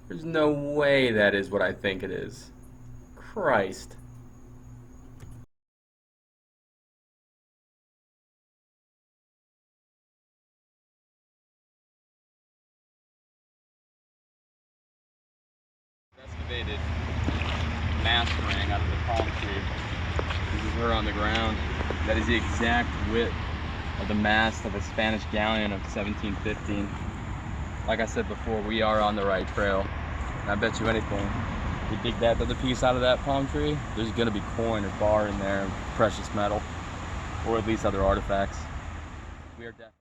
There's no way that is what I think it is. Christ. Excavated mast ring out of the palm tree. This is her on the ground. That is the exact width of the mast of a Spanish galleon of 1715. Like I said before, we are on the right trail. And I bet you anything, if we dig that other piece out of that palm tree, there's gonna be coin or bar in there, precious metal, or at least other artifacts. We are definitely.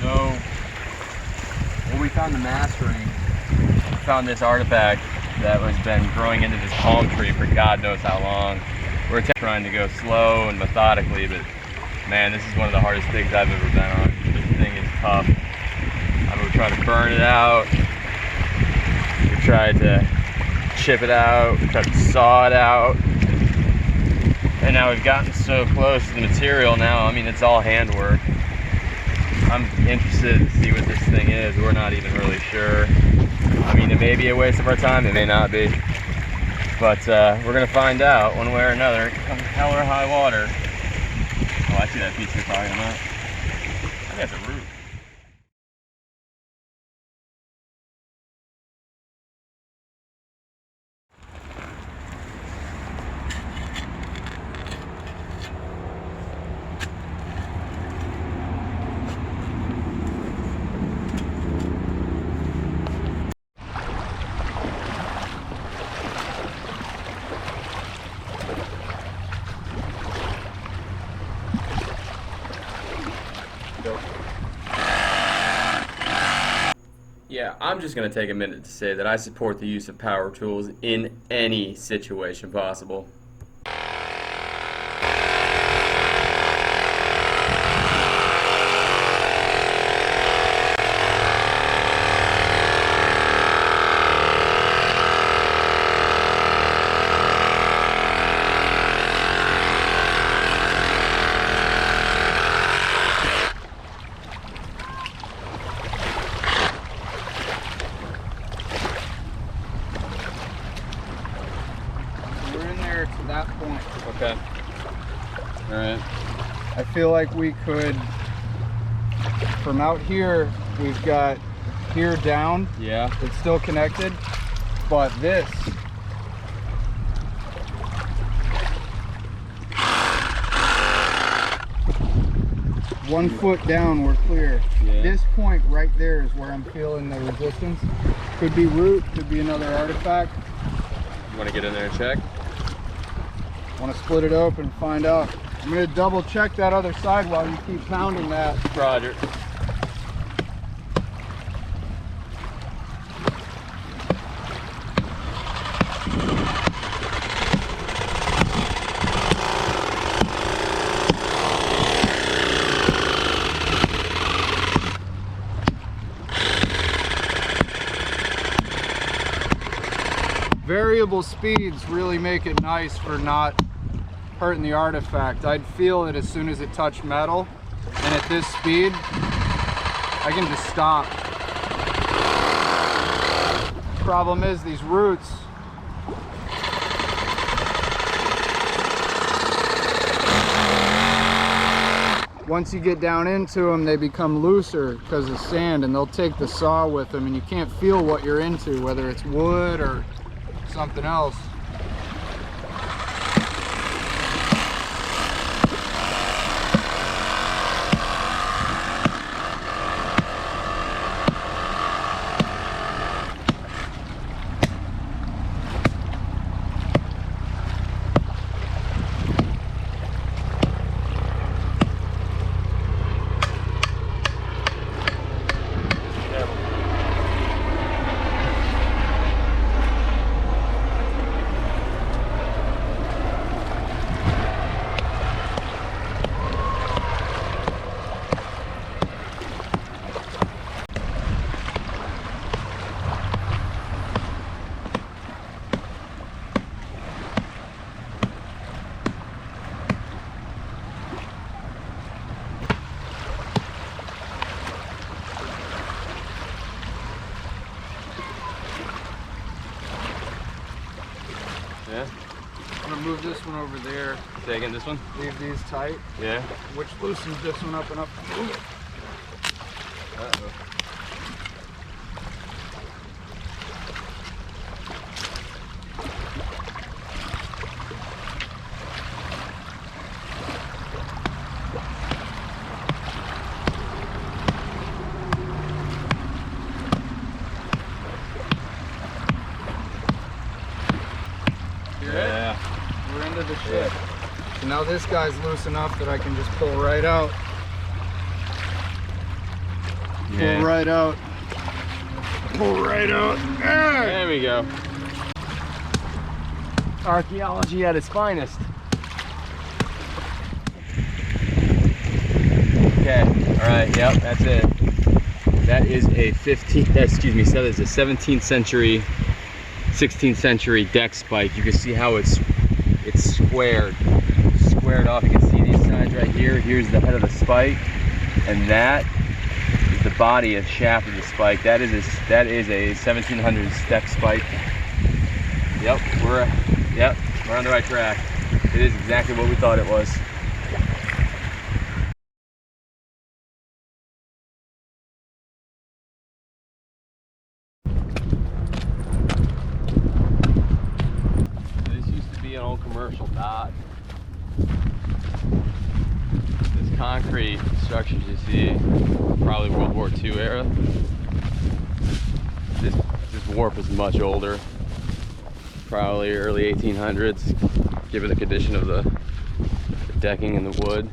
So, when we found the mast ring, we found this artifact that has been growing into this palm tree for God knows how long. We're trying to go slow and methodically, but man, this is one of the hardest things I've ever been on. This thing is tough. We tried to burn it out. We tried to chip it out. We tried to saw it out. And now we've gotten so close to the material now. I mean, it's all handwork. I'm interested to see what this thing is. We're not even really sure. I mean, it may be a waste of our time. It may not be. But we're going to find out one way or another. Come hell or high water. Oh, I see that piece you're talking about. I think that's a root. Yeah, I'm just going to take a minute to say that I support the use of power tools in any situation possible. To that point. Okay. All right. I feel like we could, from out here, we've got here down. Yeah. It's still connected, but this. One foot down, we're clear. Yeah. This point right there is where I'm feeling the resistance. Could be root, could be another artifact. You want to get in there and check? Want to split it open and find out. I'm going to double check that other side while you keep pounding that. Roger. Variable speeds really make it nice for not hurting the artifact. I'd feel it as soon as it touched metal, and at this speed I can just stop. Problem is these roots, once you get down into them, they become looser because of sand, and they'll take the saw with them, and you can't feel what you're into, whether it's wood or something else. leave this one over there. Say again, this one? Leave these tight. Yeah. Which loosens this one up and up. Uh-oh. Yeah. We're into the ship. So now this guy's loose enough that I can just pull right out. Yeah. Pull right out. Pull right out. Ah! There we go. Archaeology at its finest. Okay, all right, yep, that's it. That is a 17th century, 16th century deck spike. You can see how it's squared off. You can see these sides right here. Here's the head of the spike, and that is the body and shaft of the spike. That is a 1700s deck spike. Yep, we're on the right track. It is exactly what we thought it was. This used to be an old commercial dock. This concrete structures you see, probably World War II era. This wharf is much older, probably early 1800s, given the condition of the decking and the wood.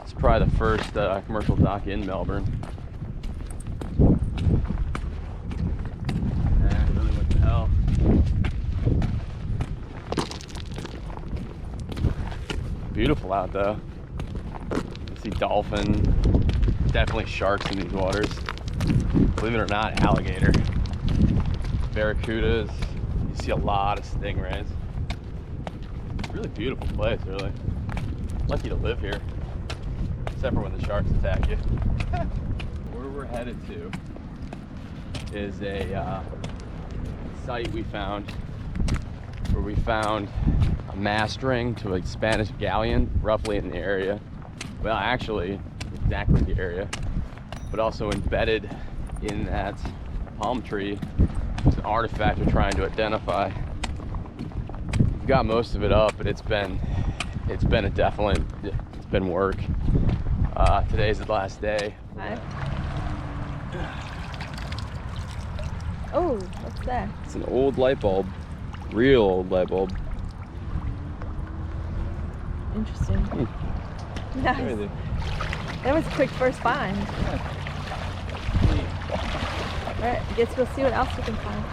It's probably the first commercial dock in Melbourne. Really, what the hell? Beautiful out though. You see dolphin, definitely sharks in these waters. Believe it or not, alligator. Barracudas, you see a lot of stingrays. Really beautiful place, really. Lucky to live here, except for when the sharks attack you. Where we're headed to is a site we found where we found a mast ring to a Spanish galleon, roughly in the area. Well, actually, exactly the area, but also embedded in that palm tree is an artifact we're trying to identify. We've got most of it up, but it's been work. Today's the last day. Hi. Oh, what's that? It's an old light bulb, real old light bulb. Interesting. Nice. Everything. That was a quick first find. Alright, I guess we'll see what else we can find.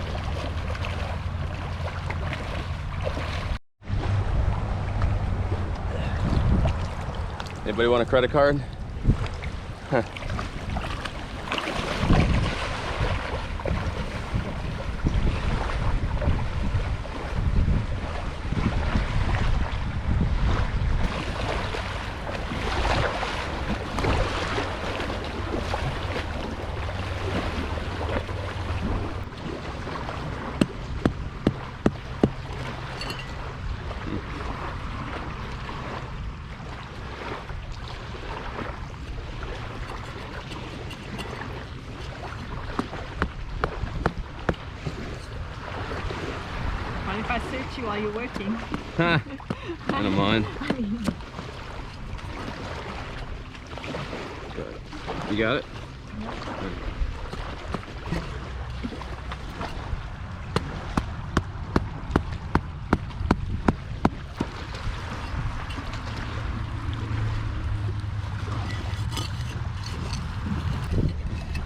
Anybody want a credit card? Mind if I search you while you're working? I don't mind. You got it?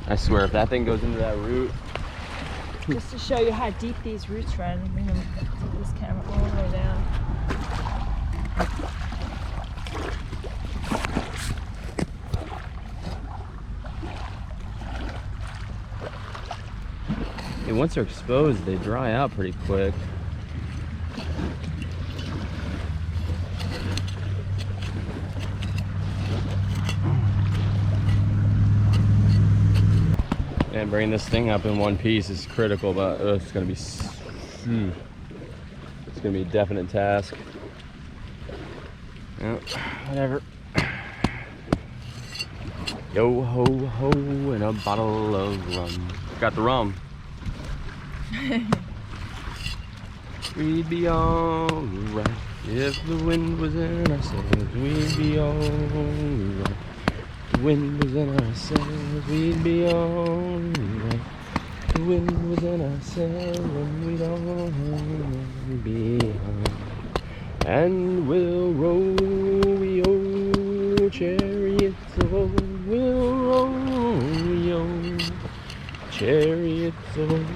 I swear, if that thing goes into that root, Just to show you how deep these roots run, I'm going to take this camera all the way down. and once they're exposed, they dry out pretty quick. And bringing this thing up in one piece is critical, but it's going to be gonna be a definite task. Oh, whatever. Yo ho ho and a bottle of rum. Got the rum. We'd be alright if the wind was in our sails. We'd be alright. The wind was in our sails. We'd be alright. The wind was in our sails, and we'd all be home. And we'll row, we oh, chariots of old. We'll row, we oh, chariots of old.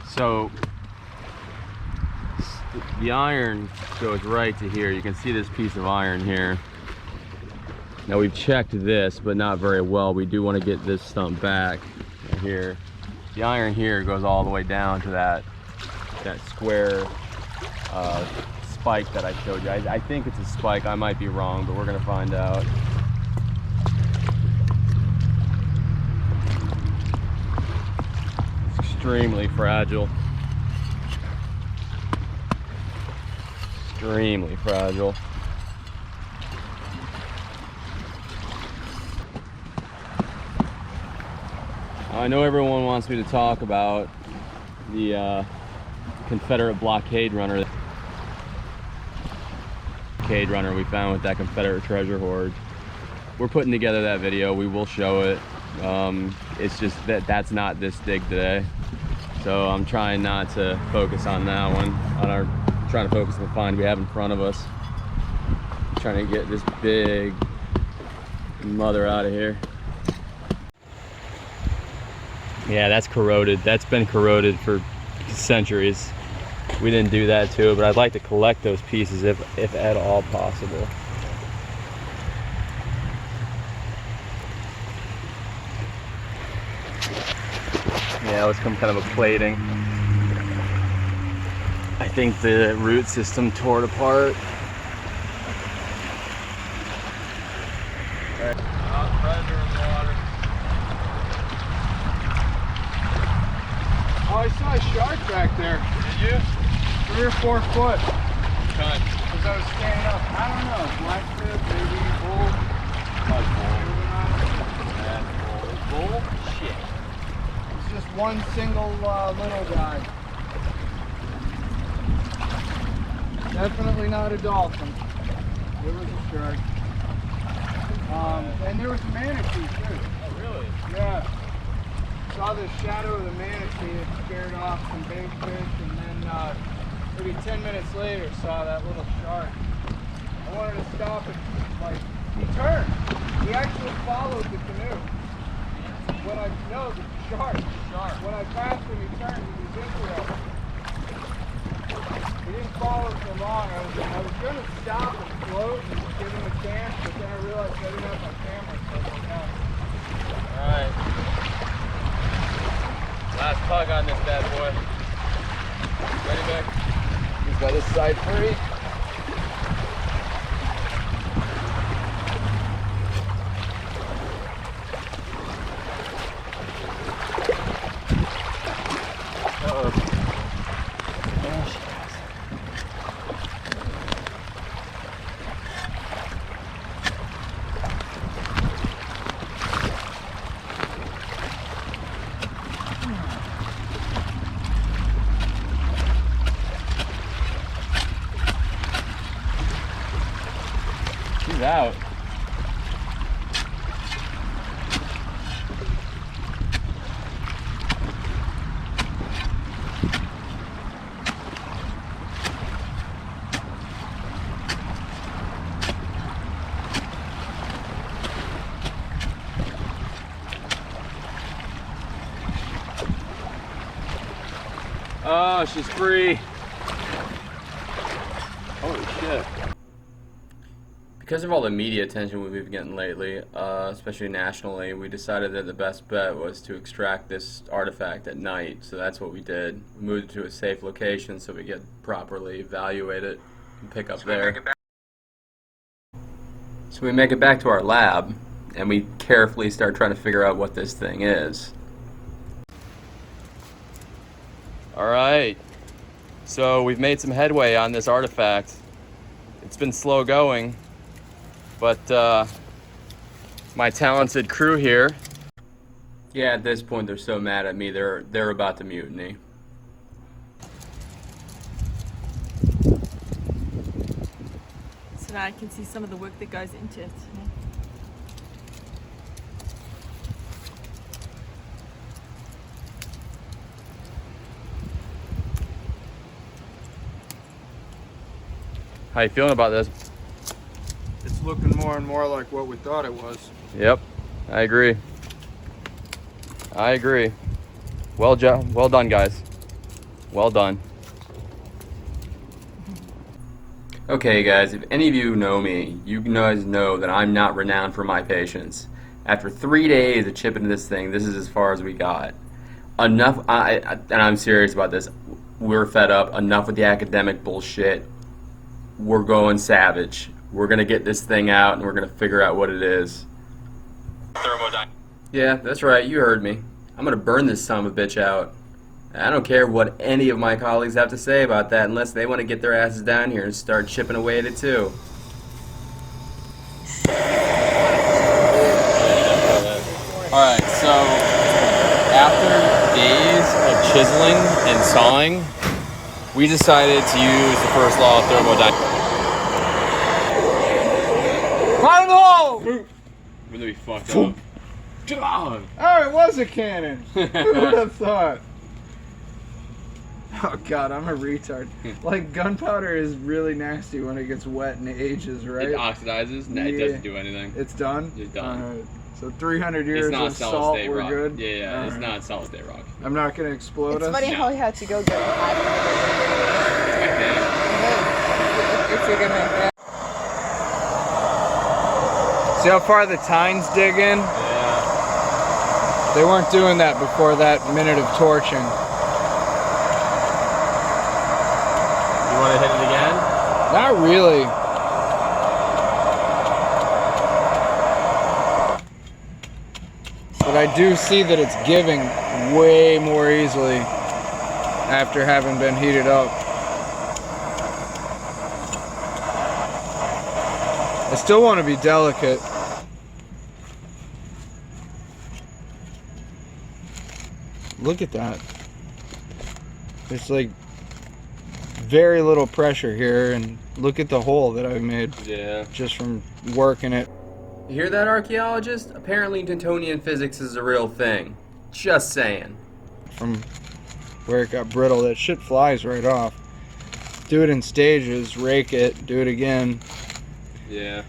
So the iron goes right to here. You can see this piece of iron here. Now we've checked this, but not very well. We do want to get this stump back right here. The iron here goes all the way down to that square spike that I showed you. I think it's a spike. I might be wrong, but we're gonna find out. Extremely fragile. Extremely fragile. I know everyone wants me to talk about the Confederate blockade runner. Blockade runner we found with that Confederate treasure hoard. We're putting together that video. We will show it. It's just that's not this dig today. So I'm trying not to focus on that one. Trying to focus on the find we have in front of us. I'm trying to get this big mother out of here. Yeah, that's corroded. That's been corroded for centuries. We didn't do that to it, but I'd like to collect those pieces if at all possible. Yeah, it was some kind of a plating. I think the root system tore it apart. All right. Predator in the water. Oh, I saw a shark back there. Did you? 3 or 4 foot. Cut. As I was standing up. I don't know. Blackfin, maybe bull. Bull? Shit. It's just one single little guy. Definitely not a dolphin. It was a shark. And there was a manatee too. Oh, really? Yeah. Saw the shadow of the manatee. It scared off some big fish, and then maybe 10 minutes later saw that little shark. I wanted to stop it. Like, he turned. He actually followed the canoe. When I the shark. When I passed him, he turned. He was interested. He didn't follow so long. I was going to stop and float and give him a chance, but then I realized I didn't have my camera, so I went out. Alright. Last tug on this bad boy. Ready, Mick? He's got this side free. She's out. Oh, she's free. Holy shit. Because of all the media attention we've been getting lately, especially nationally, we decided that the best bet was to extract this artifact at night. So that's what we did. We moved it to a safe location so we could properly evaluate it and pick up there. So we make it back to our lab, and we carefully start trying to figure out what this thing is. Alright, so we've made some headway on this artifact. It's been slow going, but my talented crew here, yeah, at this point they're so mad at me, they're about to mutiny. So now I can see some of the work that goes into it. How you feeling about this? It's looking more and more like what we thought it was. Yep, I agree. I agree. Well done, guys. Well done. Okay, guys, if any of you know me, you guys know that I'm not renowned for my patience. After 3 days of chipping this thing, this is as far as we got. Enough, and I'm serious about this, we're fed up. Enough with the academic bullshit. We're going savage. We're gonna get this thing out and we're gonna figure out what it is. Yeah, that's right, you heard me. I'm gonna burn this son of a bitch out. I don't care what any of my colleagues have to say about that unless they want to get their asses down here and start chipping away at it too. Alright, so after days of chiseling and sawing, we decided to use the first law of thermodynamics. Final! We're gonna be fucked up. Oh, it was a cannon. Who would have thought? Oh god, I'm a retard. Like, gunpowder is really nasty when it gets wet and ages, right? It oxidizes. No, it doesn't do anything. It's done? It's done. Alright. So 300 years It's not of solid salt, state we're rock. good? Yeah, it's Alright. not solid state rock. I'm not going to explode It's us? funny how he had to go get a hat. If you're gonna. See how far the tines dig in? Yeah. They weren't doing that before that minute of torching. You want to hit it again? Not really. But I do see that it's giving way more easily after having been heated up. I still want to be delicate. Look at that. There's like very little pressure here, and look at the hole that I've made Yeah. just from working it. You hear that, archaeologist? Apparently Newtonian physics is a real thing. Just saying. From where it got brittle, that shit flies right off. Do it in stages, rake it, do it again. Yeah.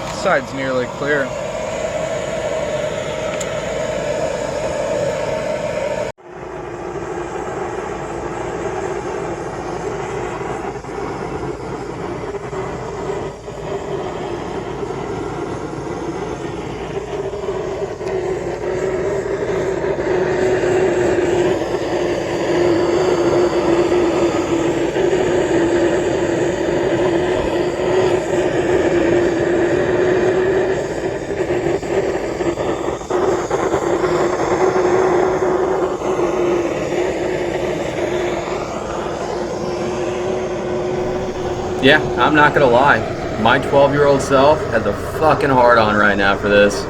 This side's nearly clear. Yeah, I'm not gonna lie. My 12-year-old self has a fucking hard on right now for this.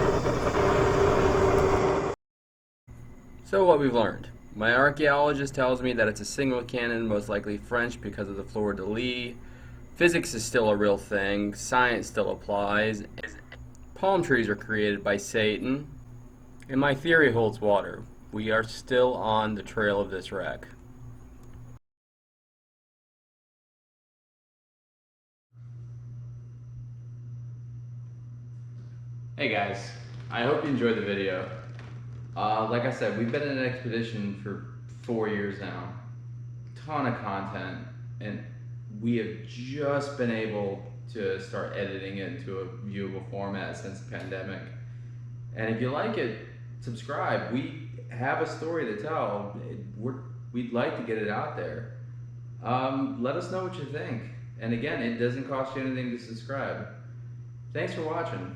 So what we've learned. My archaeologist tells me that it's a single cannon, most likely French because of the fleur-de-lis. Physics is still a real thing, science still applies, palm trees are created by Satan, and my theory holds water. We are still on the trail of this wreck. Hey guys, I hope you enjoyed the video. Like I said, we've been in an expedition for 4 years now. Ton of content, and we have just been able to start editing it into a viewable format since the pandemic. And if you like it, subscribe. We have a story to tell. We'd like to get it out there. Let us know what you think. And again, it doesn't cost you anything to subscribe. Thanks for watching.